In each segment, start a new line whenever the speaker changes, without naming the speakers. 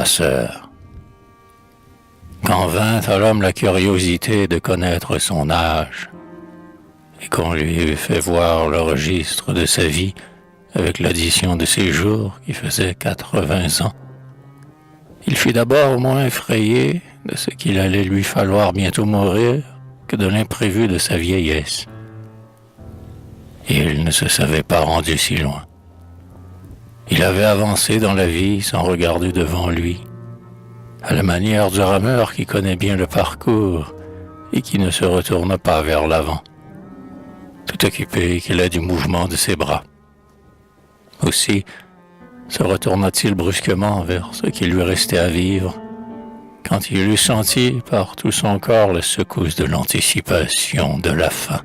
passeur. Quand vint à l'homme la curiosité de connaître son âge, et qu'on lui eut fait voir le registre de sa vie avec l'addition de ses jours qui faisait 80 ans, il fut d'abord moins effrayé de ce qu'il allait lui falloir bientôt mourir que de l'imprévu de sa vieillesse. Et il ne se savait pas rendu si loin. Il avait avancé dans la vie sans regarder devant lui, à la manière du rameur qui connaît bien le parcours et qui ne se retourne pas vers l'avant, tout occupé qu'il a du mouvement de ses bras. Aussi se retourna-t-il brusquement vers ce qui lui restait à vivre, quand il eut senti par tout son corps la secousse de l'anticipation de la fin,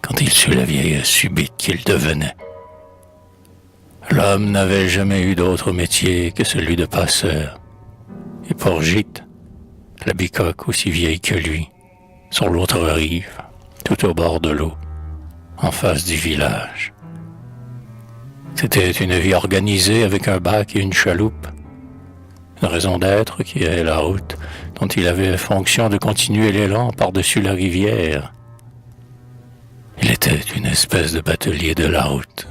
quand il sut la vieillesse subite qu'il devenait. L'homme n'avait jamais eu d'autre métier que celui de passeur, et pour Gite, la bicoque aussi vieille que lui, sur l'autre rive, tout au bord de l'eau, en face du village. C'était une vie organisée avec un bac et une chaloupe, une raison d'être qui est la route dont il avait fonction de continuer l'élan par-dessus la rivière. Il était une espèce de batelier de la route.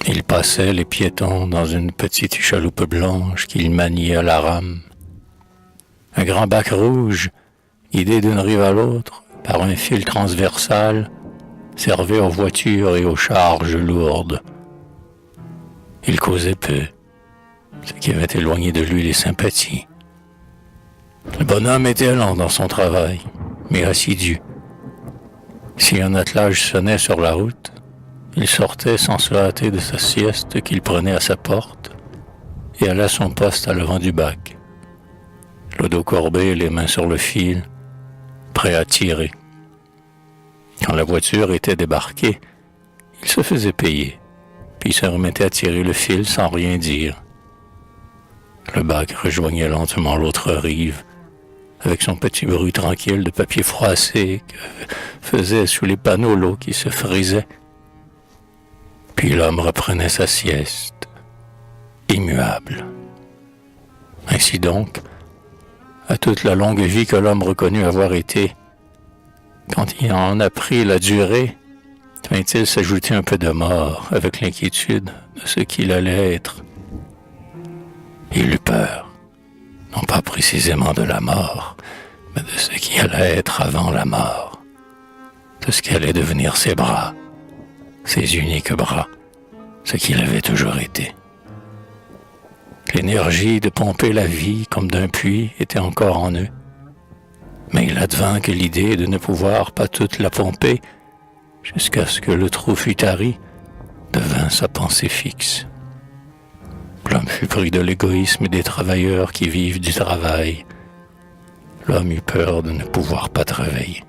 Il passait les piétons dans une petite chaloupe blanche qu'il maniait à la rame. Un grand bac rouge, guidé d'une rive à l'autre par un fil transversal, servait aux voitures et aux charges lourdes. Il causait peu, ce qui avait éloigné de lui les sympathies. Le bonhomme était lent dans son travail, mais assidu. Si un attelage sonnait sur la route, il sortait sans se hâter de sa sieste qu'il prenait à sa porte et allait à son poste à l'avant du bac, le dos courbé, les mains sur le fil, prêt à tirer. Quand la voiture était débarquée, il se faisait payer, puis se remettait à tirer le fil sans rien dire. Le bac rejoignait lentement l'autre rive, avec son petit bruit tranquille de papier froissé que faisait sous les panneaux l'eau qui se frisait. Puis l'homme reprenait sa sieste, immuable. Ainsi donc, à toute la longue vie que l'homme reconnut avoir été, quand il en apprit la durée, vint-il s'ajouter un peu de mort avec l'inquiétude de ce qu'il allait être. Il eut peur, non pas précisément de la mort, mais de ce qui allait être avant la mort, de ce qui allait devenir ses bras, ses uniques bras, ce qu'il avait toujours été. L'énergie de pomper la vie comme d'un puits était encore en eux, mais il advint que l'idée de ne pouvoir pas toute la pomper, jusqu'à ce que le trou fût tari, devint sa pensée fixe. L'homme fut pris de l'égoïsme des travailleurs qui vivent du travail. L'homme eut peur de ne pouvoir pas travailler.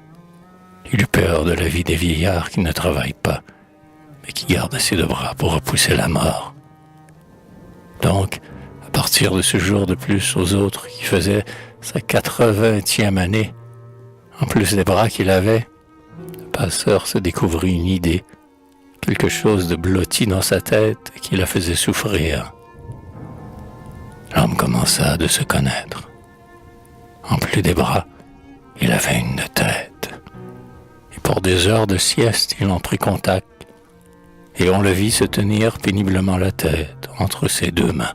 Il eut peur de la vie des vieillards qui ne travaillent pas, mais qui gardent assez de bras pour repousser la mort. Donc, à partir de ce jour de plus aux autres qui faisaient sa 80e année, en plus des bras qu'il avait, le passeur se découvrit une idée, quelque chose de blotti dans sa tête qui la faisait souffrir. L'homme commença de se connaître. En plus des bras, il avait une tête. Et pour des heures de sieste, il en prit contact, et on le vit se tenir péniblement la tête entre ses deux mains.